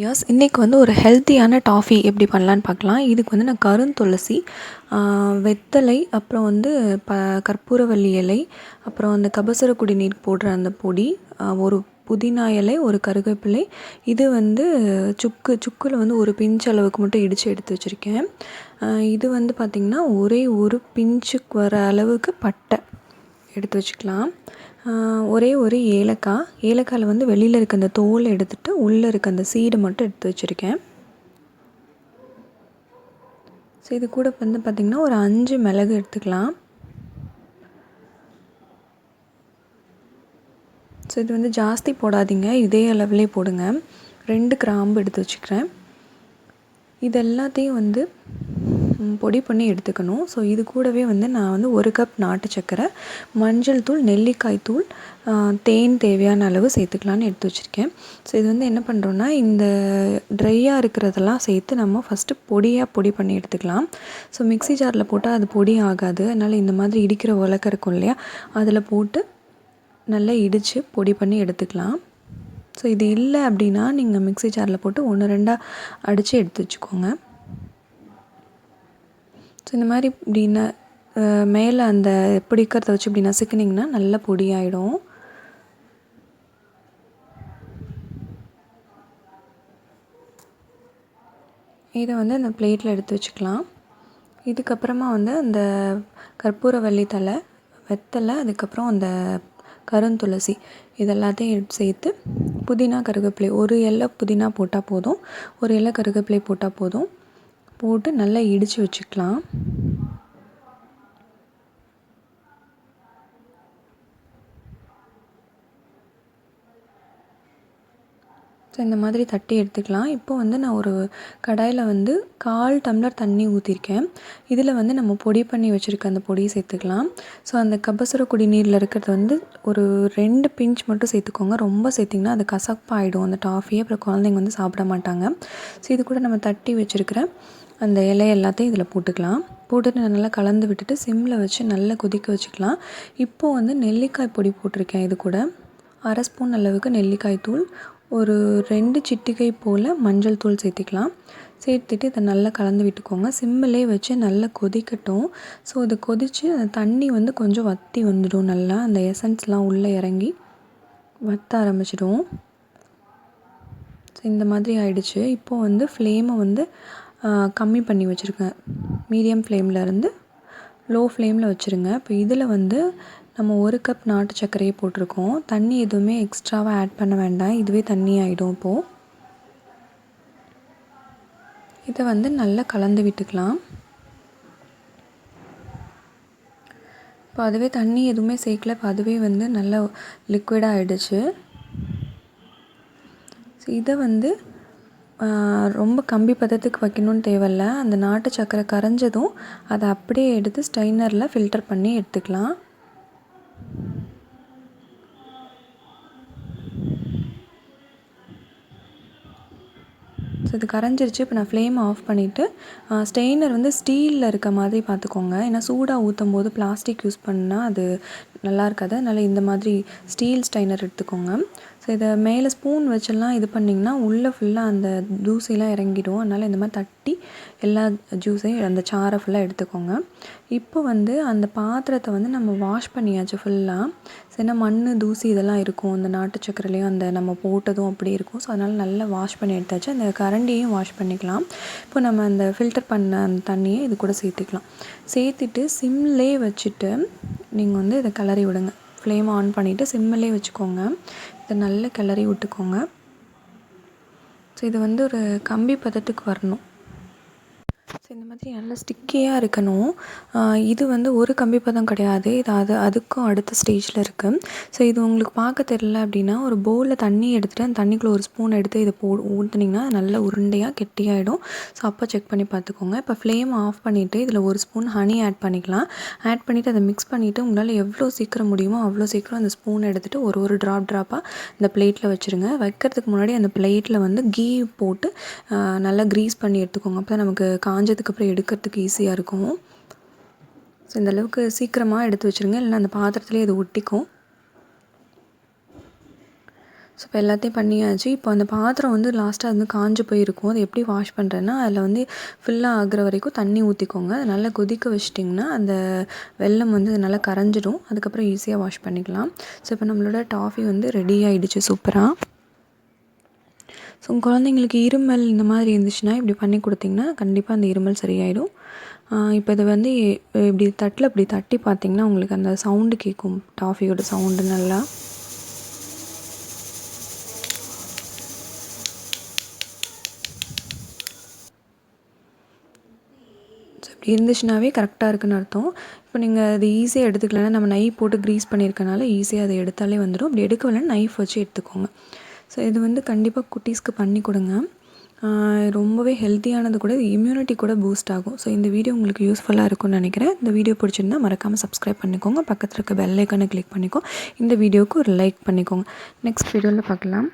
Wears இன்றைக்கி வந்து ஒரு ஹெல்த்தியான டாஃபி எப்படி பண்ணலான்னு பார்க்கலாம். இதுக்கு வந்து நான் கருந்துளசி, வெத்தலை, அப்புறம் வந்து கற்பூரவள்ளி இலை, அப்புறம் அந்த கபசுர குடிநீர் போடுற அந்த பொடி, ஒரு புதினா இலை, ஒரு கருவேப்பிலை, இது வந்து சுக்கில் வந்து ஒரு பிஞ்ச் அளவுக்கு மட்டும் இடித்து எடுத்து வச்சுருக்கேன். இது வந்து பார்த்திங்கன்னா ஒரே ஒரு பிஞ்சுக்கு வர அளவுக்கு பட்டை எடுத்து வச்சுக்கலாம். ஒரே ஒரு ஏலக்காயில் வந்து வெளியில் இருக்க அந்த தோல் எடுத்துகிட்டு உள்ளே இருக்க அந்த சீடை மட்டும் எடுத்து வச்சுருக்கேன். ஸோ இது கூட வந்து பார்த்திங்கன்னா ஒரு 5 மிளகு எடுத்துக்கலாம். ஸோ இது வந்து ஜாஸ்தி போடாதீங்க, இதே அளவுலேயே போடுங்க. 2 கிராம்பு எடுத்து வச்சுக்கிறேன். இது எல்லாத்தையும் வந்து பொடி பண்ணி எடுத்துக்கணும். ஸோ இது கூடவே வந்து நான் வந்து 1 கப் நாட்டு சர்க்கரை, மஞ்சள் தூள், நெல்லிக்காய் தூள், தேன் தேவையான அளவு சேர்த்துக்கலான்னு எடுத்து வச்சுருக்கேன். ஸோ இது வந்து என்ன பண்ணுறோன்னா, இந்த ட்ரையாக இருக்கிறதெல்லாம் சேர்த்து நம்ம ஃபஸ்ட்டு பொடி பண்ணி எடுத்துக்கலாம். ஸோ மிக்ஸி ஜாரில் போட்டால் அது பொடி ஆகாது. அதனால் இந்த மாதிரி இடிக்கிற உலக்கை இருக்கும் இல்லையா, அதில் போட்டு நல்லா இடித்து பொடி பண்ணி எடுத்துக்கலாம். ஸோ இது இல்லை அப்படின்னா நீங்கள் மிக்ஸி ஜாரில் போட்டு 1-2 அடித்து எடுத்து வச்சுக்கோங்க. ஸோ இந்த மாதிரி இப்படின்னா மேலே அந்த பிடிக்கிறத வச்சு இப்படி நசுக்குனிங்கன்னா நல்ல பொடி ஆகிடும். இதை வந்து அந்த பிளேட்டில் எடுத்து வச்சுக்கலாம். இதுக்கப்புறமா வந்து அந்த கற்பூரவள்ளி தழை, வெத்தலை, அதுக்கப்புறம் அந்த கருந்துளசி இதெல்லாத்தையும் சேர்த்து புதினா, கருவேப்பிலை, ஒரு இலை புதினா போட்டால் போதும், ஒரு இலை கருவேப்பிலை போட்டால் போதும், போட்டு நல்லா இடித்து வச்சுக்கலாம். ஸோ இந்த மாதிரி தட்டி எடுத்துக்கலாம். இப்போ வந்து நான் ஒரு கடாயில் வந்து 1/4 டம்ளர் தண்ணி ஊற்றிருக்கேன். இதில் வந்து நம்ம பொடி பண்ணி வச்சுருக்க அந்த பொடியை சேர்த்துக்கலாம். ஸோ அந்த கபசுர குடிநீரில் இருக்கிறது வந்து ஒரு 2 பிஞ்ச் மட்டும் சேர்த்துக்கோங்க. ரொம்ப சேர்த்திங்கன்னா அது கசப்பாயிடும் அந்த டாஃபியை, அப்புறம் குழந்தைங்க வந்து சாப்பிட மாட்டாங்க. ஸோ இது கூட நம்ம தட்டி வச்சுருக்கிற அந்த இலை எல்லாத்தையும் இதில் போட்டுக்கலாம். போட்டுட்டு நல்லா கலந்து விட்டுட்டு சிம்மில் வச்சு நல்லா கொதிக்க வச்சுக்கலாம். இப்போது வந்து நெல்லிக்காய் பொடி போட்டிருக்கேன். இது கூட 1/2 ஸ்பூன் அளவுக்கு நெல்லிக்காய் தூள், ஒரு 2 சிட்டிகை போல் மஞ்சள் தூள் சேர்த்துக்கலாம். சேர்த்துட்டு இதை நல்லா கலந்து விட்டுக்கோங்க. சிம்மிலே வச்சு நல்லா கொதிக்கட்டும். ஸோ இது கொதித்து அந்த தண்ணி வந்து கொஞ்சம் வற்றி வந்துடும். நல்லா அந்த எசன்ஸ்லாம் உள்ளே இறங்கி வற்ற ஆரம்பிச்சிடும். ஸோ இந்த மாதிரி ஆயிடுச்சு. இப்போது வந்து ஃப்ளேமை வந்து கம்மி பண்ணி வச்சுருக்கேன். மீடியம் ஃப்ளேமில் இருந்து லோ ஃப்ளேமில் வச்சுருங்க. இப்போ இதில் வந்து நம்ம 1 கப் நாட்டு சர்க்கரையை போட்டிருக்கோம். தண்ணி எதுவுமே எக்ஸ்ட்ராவாக ஆட் பண்ண வேண்டாம், இதுவே தண்ணி ஆகிடும். இப்போது இதை வந்து நல்லா கலந்து விட்டுக்கலாம். இப்போ அதுவே தண்ணி எதுவுமே சேர்க்கல, இப்போ அதுவே வந்து நல்லா லிக்விடாக ஆகிடுச்சு. ஸோ இதை வந்து ரொம்ப கம்பி பதத்துக்கு வைக்கணும்னு தேவையில்ல. அந்த நாட்டு சர்க்கரை கரைஞ்சதும் அதை அப்படியே எடுத்து ஸ்ட்ரைனரில் ஃபில்டர் பண்ணி எடுத்துக்கலாம். ஸோ இது கரைஞ்சிருச்சு. இப்போ நான் ஃப்ளேம் ஆஃப் பண்ணிவிட்டு ஸ்ட்ரெயினர் வந்து ஸ்டீலில் இருக்க மாதிரி பார்த்துக்கோங்க. ஏன்னா சூடாக ஊற்றும் போது பிளாஸ்டிக் யூஸ் பண்ணால் அது நல்லா இருக்காது. அதனால் இந்த மாதிரி ஸ்டீல் ஸ்ட்ரெயினர் எடுத்துக்கோங்க. ஸோ இதை மேலே ஸ்பூன் வச்செல்லாம் இது பண்ணிங்கன்னா உள்ளே ஃபுல்லாக அந்த தூசிலாம் இறங்கிடும். அதனால் இந்த மாதிரி தட்டி எல்லா ஜூஸையும் அந்த சாறை ஃபுல்லாக எடுத்துக்கோங்க. இப்போ வந்து அந்த பாத்திரத்தை வந்து நம்ம வாஷ் பண்ணியாச்சு ஃபுல்லாக. ஸோ ஏன்னா மண், தூசி இதெல்லாம் இருக்கும் அந்த நாட்டு சக்கரையிலையும், அந்த நம்ம போட்டதும் அப்படி இருக்கும். ஸோ அதனால் நல்லா வாஷ் பண்ணி எடுத்தாச்சு. அந்த கரண்டியையும் வாஷ் பண்ணிக்கலாம். இப்போ நம்ம அந்த ஃபில்டர் பண்ண அந்த தண்ணியை இது கூட சேர்த்துக்கலாம். சேர்த்துட்டு சிம்லே வச்சுட்டு நீங்கள் வந்து இதை கிளறி விடுங்க. ஃப்ளேம் ஆன் பண்ணிவிட்டு சிம்மிலே வச்சுக்கோங்க. இதை நல்லா கிளறி விட்டுக்கோங்க. ஸோ இது வந்து ஒரு கம்பி பதத்துக்கு வரணும். ஸோ இந்த மாதிரி நல்லா ஸ்டிக்கியாக இருக்கணும். இது வந்து ஒரு கம்பி பதம் கிடையாது, இது அதுக்கும் அடுத்த ஸ்டேஜில் இருக்குது. ஸோ இது உங்களுக்கு பார்க்க தெரியல அப்படின்னா ஒரு பவுலில் தண்ணி எடுத்துகிட்டு அந்த தண்ணிக்குள்ளே ஒரு ஸ்பூன் எடுத்து இதை ஊற்றுனீங்கன்னா நல்ல உருண்டையாக கெட்டியாகிடும். ஸோ அப்போ செக் பண்ணி பார்த்துக்கோங்க. இப்போ ஃப்ளேம் ஆஃப் பண்ணிவிட்டு இதில் ஒரு ஸ்பூன் ஹனி ஆட் பண்ணிக்கலாம். ஆட் பண்ணிவிட்டு அதை மிக்ஸ் பண்ணிவிட்டு உங்களால் எவ்வளோ சீக்கிரம் முடியுமோ அவ்வளோ சீக்கிரம் அந்த ஸ்பூன் எடுத்துகிட்டு ஒரு ட்ராப்பாக இந்த பிளேட்டில் வச்சுருங்க. வைக்கிறதுக்கு முன்னாடி அந்த பிளேட்டில் வந்து கீ போட்டு நல்லா க்ரீஸ் பண்ணி எடுத்துக்கோங்க. அப்போ தான் நமக்கு காஞ்சதுக்கப்புறம் எடுக்கிறதுக்கு ஈஸியாக இருக்கும். ஸோ இந்தளவுக்கு சீக்கிரமாக எடுத்து வச்சுருங்க, இல்லைனா அந்த பாத்திரத்துலேயே அது ஒட்டிக்கும். இப்போ எல்லாத்தையும் பண்ணியாச்சு. இப்போ அந்த பாத்திரம் வந்து லாஸ்ட்டாக வந்து காஞ்சு போயிருக்கும். அதை எப்படி வாஷ் பண்ணுறேன்னா, அதில் வந்து ஃபுல்லாக ஆகுற வரைக்கும் தண்ணி ஊற்றிக்கோங்க. அதை நல்லா கொதிக்க வச்சிட்டிங்கன்னா அந்த வெல்லம் வந்து நல்லா கரைஞ்சிடும். அதுக்கப்புறம் ஈஸியாக வாஷ் பண்ணிக்கலாம். ஸோ இப்போ நம்மளோட டாஃபி வந்து ரெடி ஆகிடுச்சு சூப்பராக. ஸோ உங்கள் குழந்தைங்களுக்கு இருமல் இந்த மாதிரி இருந்துச்சுன்னா இப்படி பண்ணி கொடுத்திங்கன்னா கண்டிப்பாக அந்த இருமல் சரியாயிடும். இப்போ இதை வந்து இப்படி தட்டில் இப்படி தட்டி பார்த்திங்கன்னா உங்களுக்கு அந்த சவுண்டு கேட்கும், டாஃபியோட சவுண்டு நல்லா. ஸோ இப்படி இருந்துச்சுனாவே கரெக்டாக இருக்குதுன்னு அர்த்தம். இப்போ நீங்கள் அது ஈஸியாக எடுத்துக்கலன்னா நம்ம நைஃப் போட்டு க்ரீஸ் பண்ணியிருக்கனால ஈஸியாக அதை எடுத்தாலே வந்துடும். அப்படி எடுக்க வரலன்னா நைஃப் வச்சு எடுத்துக்கோங்க. ஸோ இது வந்து கண்டிப்பாக குட்டீஸ்க்கு பண்ணி கொடுங்க. ரொம்பவே ஹெல்த்தியானது கூட, இது இம்யூனிட்டி கூட பூஸ்ட் ஆகும். ஸோ இந்த வீடியோ உங்களுக்கு யூஸ்ஃபுல்லாக இருக்கும்னு நினைக்கிறேன். இந்த வீடியோ பிடிச்சிருந்தா மறக்காமல் சப்ஸ்கிரைப் பண்ணிக்கோங்க. பக்கத்தில் இருக்க பெல் ஐக்கானை கிளிக் பண்ணிக்கோ. இந்த வீடியோவுக்கு ஒரு லைக் பண்ணிக்கோங்க. நெக்ஸ்ட் வீடியோவில் பார்க்கலாம்.